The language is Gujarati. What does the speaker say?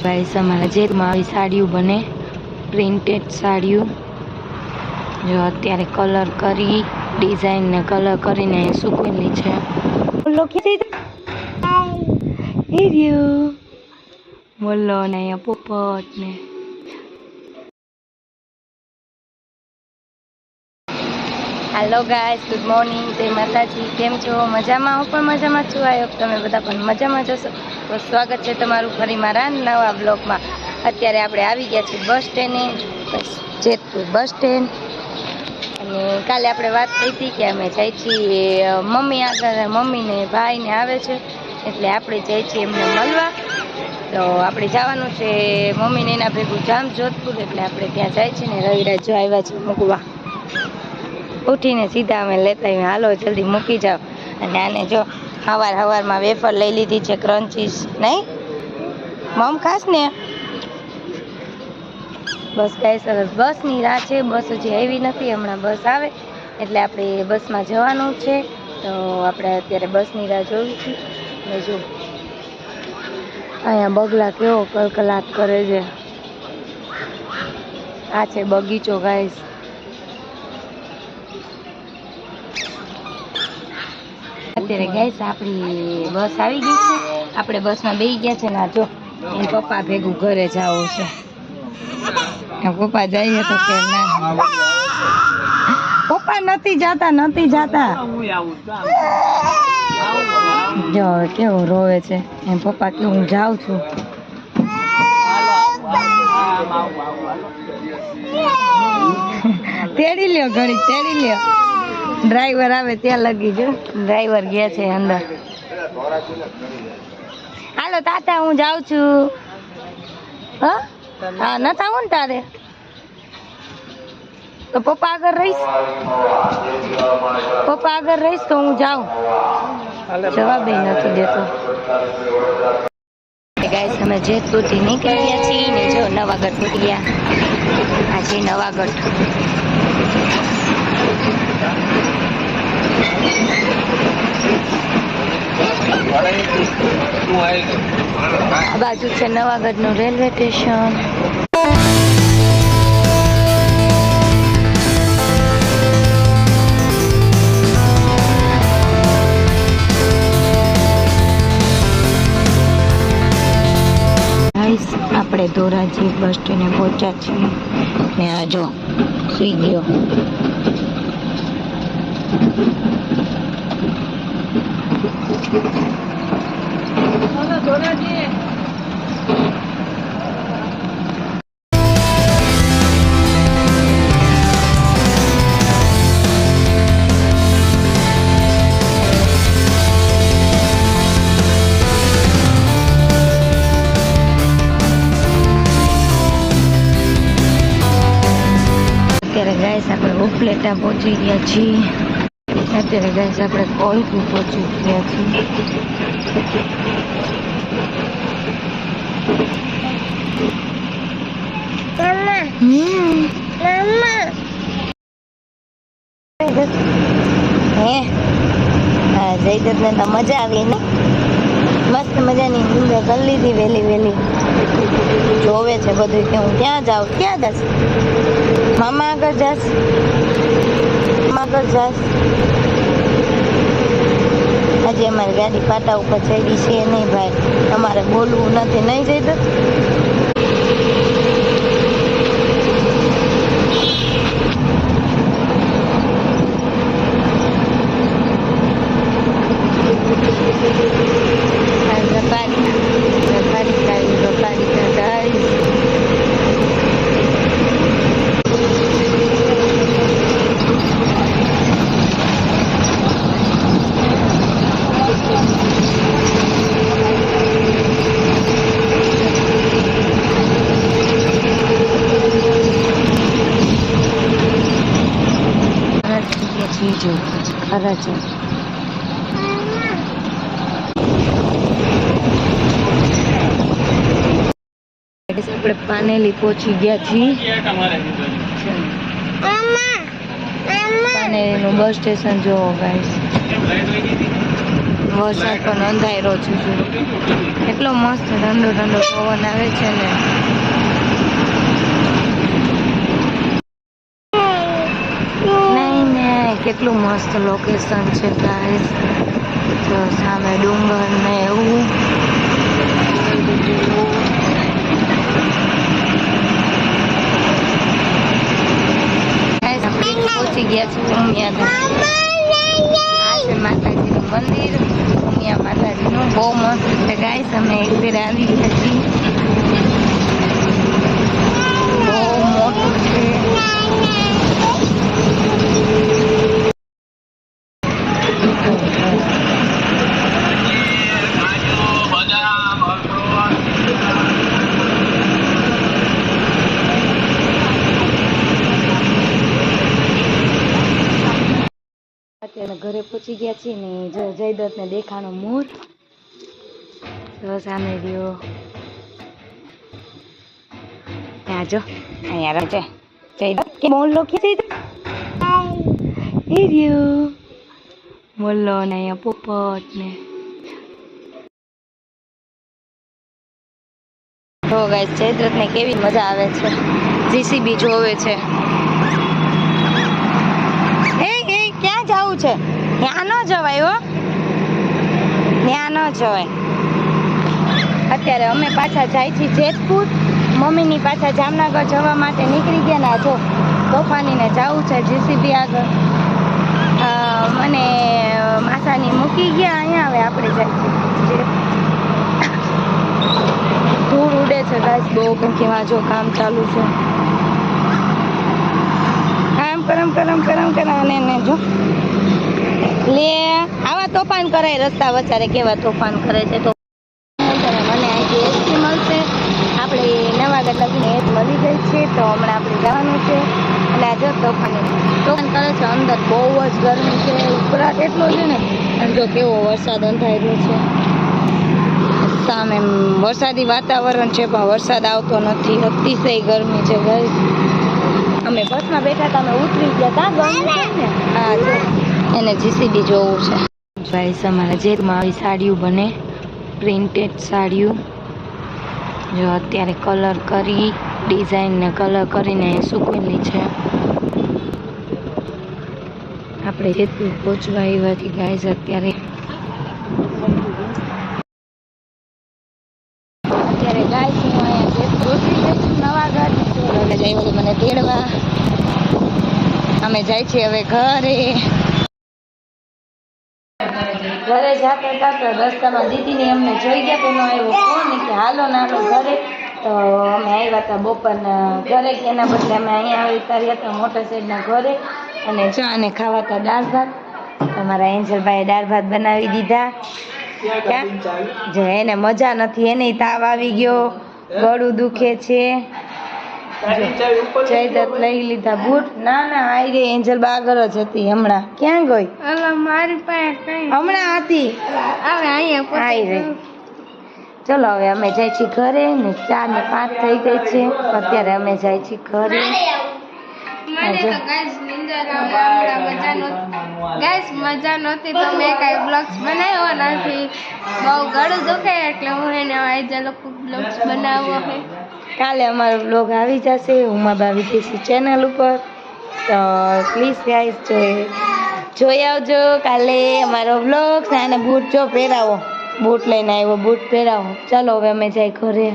गाइस हमारा जेतમાં આવી સાડીઓ બને, પ્રિન્ટેડ સાડીઓ જો અત્યારે કલર કરી ડિઝાઇન ને કલર કરીને સૂકવેલી છે. બોલો કે હીરિયો બોલો ને અહીંયા પોપટ ને. हेलो गाइस, गुड मॉर्निंग, जय माताजी. केम छो? मजामां? હું પણ મજામાં છું. આઈ હોપ તમે બધા પણ મજામાં જશો. તો સ્વાગત છે તમારું ફરી મારા નવા બ્લોગમાં. અત્યારે આપણે આવી ગયા છીએ બસ સ્ટેન્ડે, જેતપુર બસ સ્ટેન્ડ. અને કાલે આપણે વાત થઈ હતી કે અમે જાય છીએ મમ્મી આગળ, મમ્મીને ભાઈને આવે છે એટલે આપણે જાય છીએ એમને મળવા. તો આપણે જવાનું છે મમ્મીને એના ભેગું જામ જોધપુર, એટલે આપણે ત્યાં જાય છે ને રવિરાજ જો આવ્યા છે મૂકવા. ઉઠીને સીધા અમે લેતા આવ્યા, હાલો જલ્દી મૂકી જાઓ. અને આને જો સવારમાં વેફર લઈ લીધી છે ક્રન્ચીસ, નહીં મમ ખાસ ને? બસ કાંઈ સરસ. બસની રાહ છે, બસ હજી આવી નથી, હમણાં બસ આવે એટલે આપણે બસમાં જવાનું છે. તો આપણે અત્યારે બસની રાહ જોઈ હતી. અને જો અહીંયા બગલા કેવો કલકલાટ કરે છે. આ છે બગીચો ગાઈસ. અત્યારે ગાઈસ આપણી બસ આવી ગઈ છે, આપણે બસમાં બેસી ગયા છે. ના જો એ પપ્પા ભેગું ઘરે જવું છે. પપ્પા જઈએ તો કે ના, પપ્પા નથી જાતા. જો કેવો રોવે છે એમ પપ્પા કે હું જાઉં છું. તેડી લ્યો ઘડી, તેડી લ્યો. ડ્રાઈવર આવે ત્યાં લગી જો, ડ્રાઈવર ગયા છે અંદર. હાલો તાતા, હું જાઉં છું. હા નથી આવું ને તારે તો પપ્પા આગળ રહીશ તો હું જાઉં. જવાબ નથી દેતો. ગાઈસ અમે જેતપુરથી નીકળી ગયા છીએ ને જો નવાગઢ પહોંચી ગયા. આ છે નવાગઢ. આ બાજુ છે નવાગઢનું રેલવે સ્ટેશન. આપણે ધોરાજી બસ સ્ટેન્ડે પહોંચ્યા છીએ ને આ જો સુઈ ગયો. અત્યારે ગાઈસ આપણે ઉપલેટા પહોંચી ગયા છીએ. અત્યારે ગાઈસ આપણે કોલપુર પહોંચી ગયા છીએ. જયદત્ત ને તો મજા આવી ને, મસ્ત મજાની ઊંઘ કરી લીધી વહેલી. જોવે છે બધું કે હું ક્યાં જાઉં. ક્યાં જશ? મામા આગળ જશ? હજી અમારી ગાડી પાટા ઉપર ચડી છે નહીં ભાઈ, અમારે બોલવું નથી. નહીં જઈ દો. ખરા છે. આપણે પાનેલી પહોંચી ગયા છીએ. પાનેલીનું બસ સ્ટેશન જોવો ગાઈસ. વરસાદ પણ અંધારો છે. એટલો મસ્ત ઠંડો ઠંડો પવન આવે છે ને. નહીં કેટલું મસ્ત લોકેશન છે ગાઈસ. તો સામે ડુંગર ને એવું. પહોંચી ગયા છે ઉમિયા. આ છે માતાજીનું મંદિર. ઉમિયા માતાજીનું બહુ મસ્ત છે ગાઈસ. અમે એક ફેર આવી ગયા છીએ. બહુ મોટું છે. અત્યારે ઘરે પહોંચી ગયા છીએ ને જયદત્ત ને દેખાનો મોર તો સામે રહ્યો. ત્યાં જો અહીંયા રહે છે જયદત્ત કે મોલ્લો કે એ રહ્યો મોલ્લો ને અહીંયા પોપટ ને. તો ગાઈસ જયદત્ત ને કેવી મજા આવે છે. જીસીબી જોવે છે. ક્યાં જવું છે? ત્યાં ન જવાય હો, ત્યાં ન જવાય. અત્યારે અમે પાછા જાય છીએ જેતપુર. મમ્મીની પાછા જામનગર જવા માટે નીકળી ગયા ના. જો તોફાનીને જવું છે જીસીબી આગળ. મને માસાની મૂકી ગયા અહીંયા. હવે આપણે જાય છીએ. ધૂળ ઉડે છે ગાઈસ બહુ. કેમ જો કામ ચાલુ છે. કરમ અને જો લે આવા તોફાન કરાય રસ્તા વચારે. કેવા તોફાન કરે છે. તો મને અહીંથી એસટી મળશે. આપણે નવાગઢ લગીને એસ મળી ગઈ છે. તો હમણાં આપણે જવાનું છે. અને આ જો તોફાન કરે છે. અંદર બહુ જ ગરમી છે. ઉકળાટ એટલો છે ને. અને જો કેવો વરસાદ અંધાર્યો છે. સામે વરસાદી વાતાવરણ છે પણ વરસાદ આવતો નથી. અતિશય ગરમી છે ગાઈસ. અમે બસમાં બેઠા હતા. અમે ઉતરી ગયા હતા ગરમી. હા જો એને જીસીબી જોવું છે. ગાઈસ અમારા જેતમાં આવી સાડીઓ બને. પ્રિન્ટેડ સાડીઓ જો અત્યારે કલર કરી ડિઝાઇન ને કલર કરીને સૂકવેલી છે. આપણે જેતપુર પહોંચવા આવ્યાથી ગાઈસ. અત્યારે ગાઈસ હું અહીંયા જેતપુર ઉતરી ગઈ છું નવાગઢ. એટલે જઈ વળી મને તેડવા. અમે જાય છીએ હવે ઘરે. ઘરે જતા હતા રસ્તામાં દીદીને અમને જોઈ ગયા. તો આવ્યો ફોન કે હાલો નાનો ઘરે. તો અમે આવ્યા હતા બપોરના ઘરે. એના બદલે અમે અહીંયા આવી રહ્યા હતા મોટા સાઈડના ઘરે. અને જો આને ખાવા હતા દાળ ભાત. તમારા એન્જલભાઈએ દાળ ભાત બનાવી દીધા. જો એને મજા નથી. એને તાવ આવી ગયો. ગળું દુખે છે. જયદત્ત લઈ લીધા બૂટ. ના આઈ રે એન્જલ આગળ જ હતી. હમણાં ક્યાં ગઈ? મારી પાસે હમણાં હતી. આઈ રે. ચલો હવે અમે જાય છીએ ઘરે. ને 4 ને 5 થઈ ગઈ છે. અત્યારે અમે જાય છીએ ઘરે. મજા નહોતી તો મેં કઈ બ્લોગ્સ બનાવ્યો નથી. બહુ ગળું દુખે એટલે હું એને આજે લોકો બ્લોગ્સ બનાવવો છે. કાલે અમારો બ્લોગ આવી જશે ઉમાબા વિદેશી ચેનલ ઉપર. તો પ્લીઝ ગાઈસ જોઈ આવજો કાલે અમારો બ્લોગ. અને બૂટ જો પહેરાવો. બૂટ લઈને આવ્યો. બૂટ પહેરાવો. ચાલો હવે અમે જાય ઘરે.